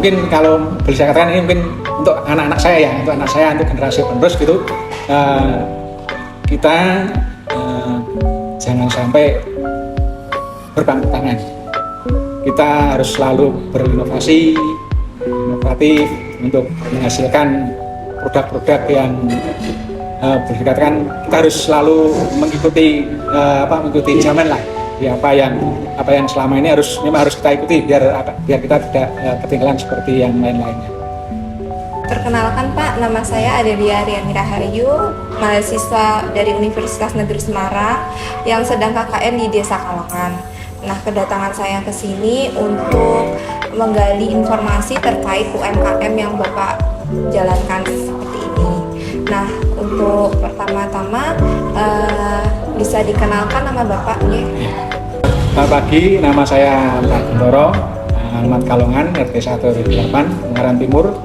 mungkin kalau boleh saya katakan ini mungkin untuk anak-anak saya ya, untuk generasi penerus gitu, kita jangan sampai berpangku tangan. Kita harus selalu berinovasi, inovatif untuk menghasilkan produk-produk yang boleh dikatakan kita harus selalu mengikuti zaman lah. Ya, apa yang selama ini memang harus kita ikuti biar kita tidak ketinggalan seperti yang lain-lainnya. Perkenalkan Pak, nama saya Adelia Riani Rahayu, mahasiswa dari Universitas Negeri Semarang yang sedang KKN di Desa Kalangan. Nah, kedatangan saya ke sini untuk menggali informasi terkait UMKM yang Bapak jalankan seperti ini. Nah, untuk pertama-tama bisa dikenalkan nama Bapak ya? Selamat pagi, nama saya Pak Bintoro, alamat Kalongan, RT 1 8, Ungaran Timur.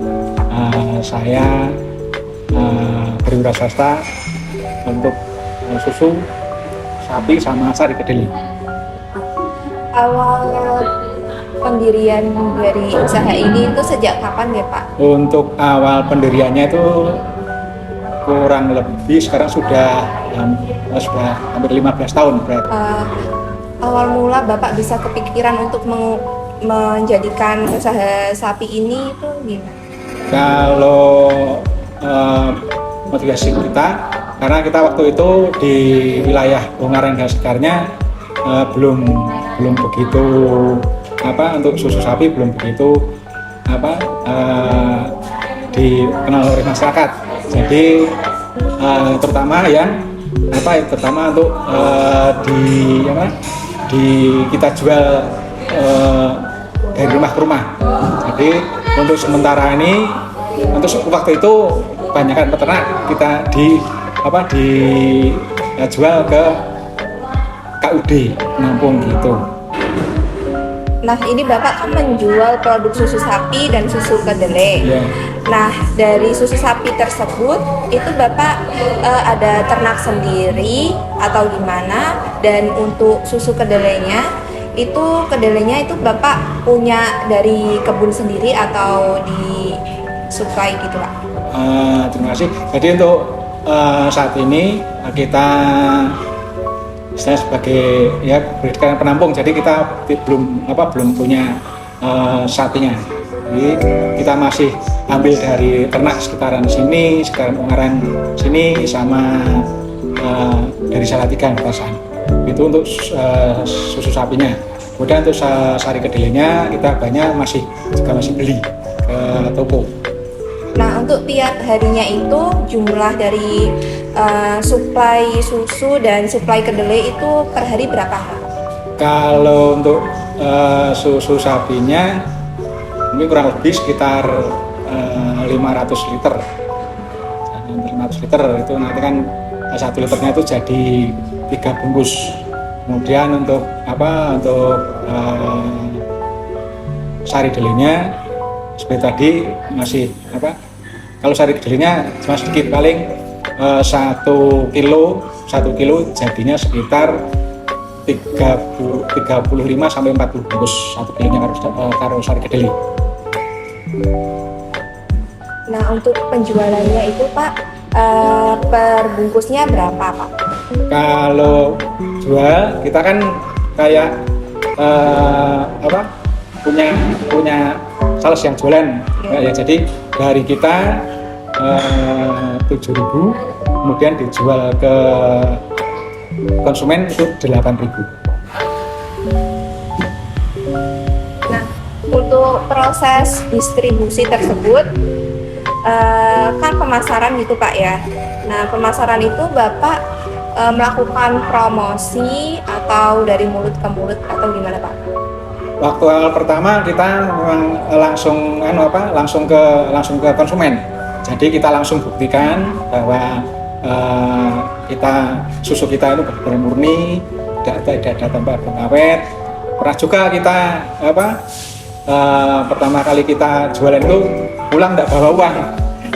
Saya berwirausaha untuk susu sapi sama sari kedelai. Awal pendirian dari usaha ini itu sejak kapan ya Pak? Untuk awal pendiriannya itu kurang lebih sekarang sudah hampir 15 tahun berarti. Awal mula Bapak bisa kepikiran untuk menjadikan usaha sapi ini itu gimana? Kalau motivasi kita, karena kita waktu itu di wilayah Ungaran dan sekitarnya belum begitu untuk susu sapi belum begitu dikenal oleh masyarakat. Jadi terutama untuk kita jual dari rumah ke rumah. Jadi untuk sementara ini, untuk waktu itu kebanyakan peternak kita jual ke KUD Nampung gitu. Nah, ini Bapak kan menjual produk susu sapi dan susu kedelai. Yeah. Nah, dari susu sapi tersebut itu Bapak ada ternak sendiri atau gimana? Dan untuk susu kedelainya itu Bapak punya dari kebun sendiri atau disuplai gitu Pak? Terima kasih. Jadi untuk saat ini saya sebagai pendidikan penampung, jadi kita belum punya sapinya. Jadi kita masih ambil dari ternak sekitaran Ungaran sini sama dari Salatiga Petasan. Itu untuk susu sapinya. Kemudian untuk sari kedelainya kita masih beli ke toko. Nah, untuk tiap harinya itu jumlah dari suplai susu dan suplai kedelai itu per hari berapa? Kalau untuk susu sapinya mungkin kurang lebih sekitar 500 liter. 500 liter itu nanti kan 1 liternya itu jadi 3 bungkus. Kemudian untuk sari kedelainya seperti tadi masih kalau sari kedelainya cuma sedikit, paling 1 kilo jadinya sekitar 35 sampai 40 bungkus 1 kilonya karo sari kedelai. Nah, untuk penjualannya itu Pak per bungkusnya berapa Pak? Kalau jual kita kan kayak punya sales yang jualan ya, jadi dari kita 7.000 kemudian dijual ke konsumen itu 8.000. Nah, untuk proses distribusi tersebut kan pemasaran gitu Pak ya. Nah, pemasaran itu Bapak melakukan promosi atau dari mulut ke mulut atau gimana Pak? Waktu awal pertama kita memang langsung ke konsumen. Jadi kita langsung buktikan bahwa susu kita itu benar-benar murni, tidak ada tambahan pengawet. Pernah juga kita pertama kali kita jualan itu pulang tidak bawa uang.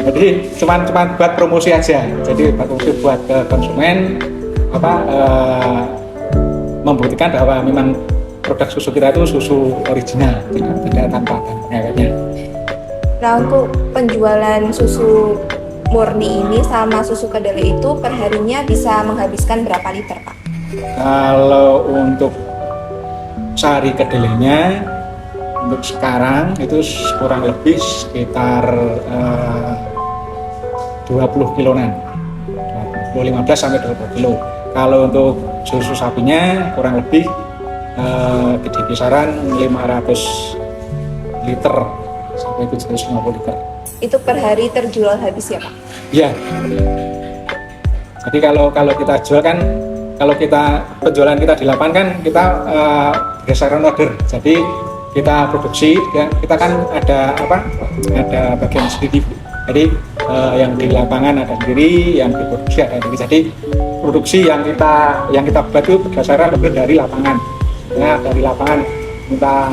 Jadi cuma buat promosi aja. Jadi buat ke konsumen membuktikan bahwa memang produk susu kita itu susu original, tidak tanpa pengawetnya. Nah, untuk penjualan susu murni ini sama susu kedelai itu perharinya bisa menghabiskan berapa liter, Pak? Kalau untuk sari kedelainya untuk sekarang itu kurang lebih sekitar 20 kiloan, 15 sampai 20 kilo. Kalau untuk susu sapinya kurang lebih di kisaran 500 liter sampai 750 liter. Itu per hari terjual habis ya, Pak? Iya. Jadi kalau kita jual kan, kalau kita penjualan kita di lapangan kan kita berdasarkan order. Jadi kita produksi, ya, kita kan ada bagian sendiri. Jadi yang di lapangan ada sendiri, yang diproduksi ada sendiri. Jadi produksi yang kita buat itu berdasarkan order dari lapangan. Nah, dari lapangan kita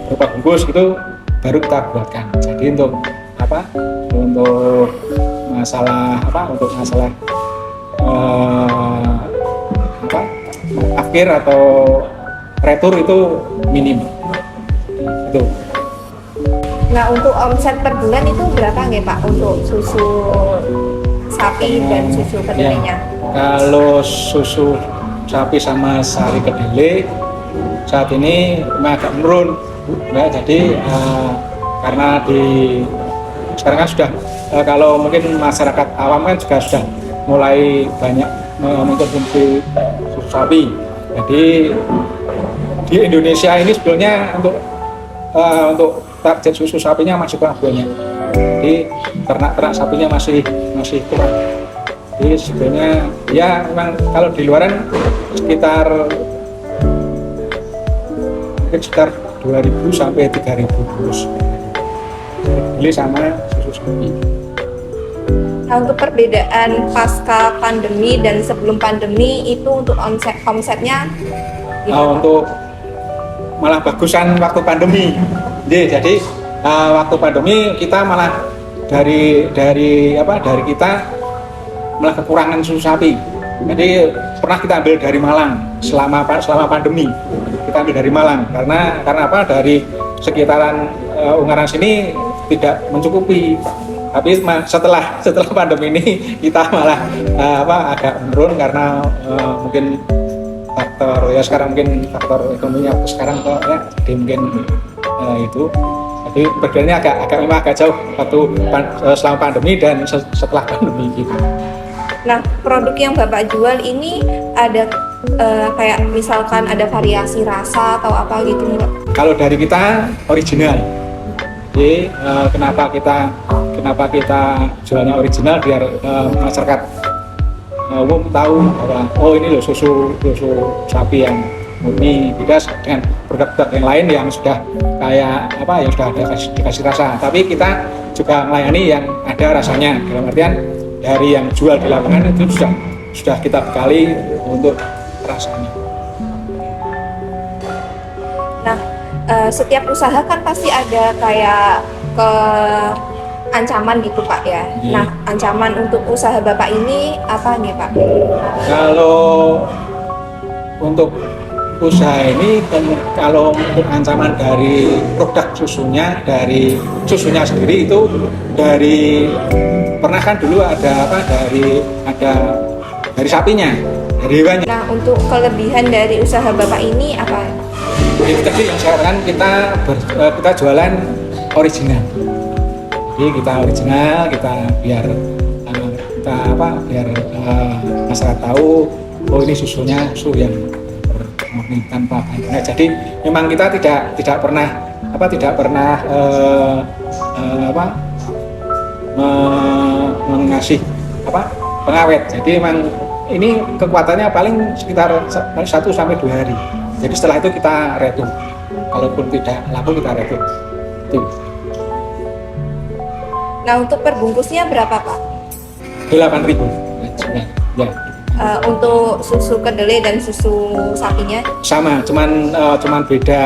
berupa bungkus itu baru kita buatkan. Jadi untuk masalah akhir atau retur itu minim. Itu. Nah, untuk omset per bulan itu berapa nggih, Pak, untuk susu sapi dan susu kedelainya? Kalau susu sapi sama sari kedelai saat ini agak menurun, ya, jadi karena sekarang kan sudah kalau mungkin masyarakat awam kan juga sudah mulai banyak mengkonsumsi susu sapi. Jadi di Indonesia ini sebetulnya untuk target susu sapinya masih kurang banyak. Jadi ternak sapinya masih kurang. Jadi sebenarnya ya memang kalau di luaran sekitar 2.000 sampai 3.000 bungkus beli sama susu sapi. Nah, untuk perbedaan pasca pandemi dan sebelum pandemi itu untuk omsetnya gimana? Untuk malah bagusan waktu pandemi. Jadi waktu pandemi kita malah dari kita malah kekurangan susu sapi. Jadi pernah kita ambil dari Malang selama pandemi. Kita ambil dari Malang karena apa? Dari sekitaran Ungaran sini tidak mencukupi. Tapi setelah pandemi ini kita malah agak menurun karena mungkin faktor ya sekarang mungkin faktor ekonominya sekarang kok ya, jadi mungkin itu. Jadi perbedaannya memang agak jauh waktu selama pandemi dan setelah pandemi gitu. Nah, produk yang Bapak jual ini ada kayak misalkan ada variasi rasa atau apa gitu enggak? Kalau dari kita original. Jadi kenapa kita jualnya original biar masyarakat umum tahu bahwa ini loh susu sapi yang murni, beda dengan produk-produk yang lain yang sudah kayak yang sudah ada dikasih rasa. Tapi kita juga melayani yang ada rasanya. Dalam artian dari yang jual di lapangan itu sudah kita bekali untuk rasanya. Nah, setiap usaha kan pasti ada kayak ancaman gitu, Pak, ya. Nah, ancaman untuk usaha Bapak ini apa nih, Pak? Kalau untuk usaha ini kalau untuk ancaman dari produk susunya, dari susunya sendiri itu pernah kan dulu ada dari sapinya, dari hewannya. Nah, untuk kelebihan dari usaha Bapak ini apa? Jadi tadi yang saya katakan kita jualan original. Jadi kita original, biar masyarakat tahu ini susunya susu yang murni tanpa bahan. Jadi memang kita tidak pernah mengasih pengawet. Jadi memang ini kekuatannya paling sekitar 1 sampai 2 hari. Jadi setelah itu kita retur. Kalaupun tidak laku kita retur. Itu. Nah, untuk perbungkusnya berapa, Pak? 8.000. Ya. Untuk susu kedelai dan susu sapinya? Sama, cuman beda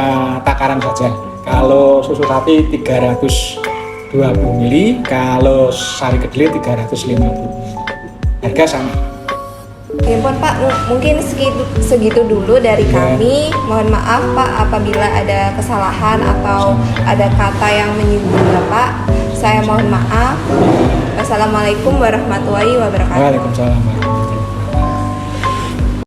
takaran saja. Kalau susu sapi 320 ml, kalau sari kedelai 350 ml. Harga sama. Impun Pak, mungkin segitu dulu dari kami. Mohon maaf Pak apabila ada kesalahan atau ada kata yang menyinggung Bapak. Saya mohon maaf. Wassalamualaikum warahmatullahi wabarakatuh. Waalaikumsalam.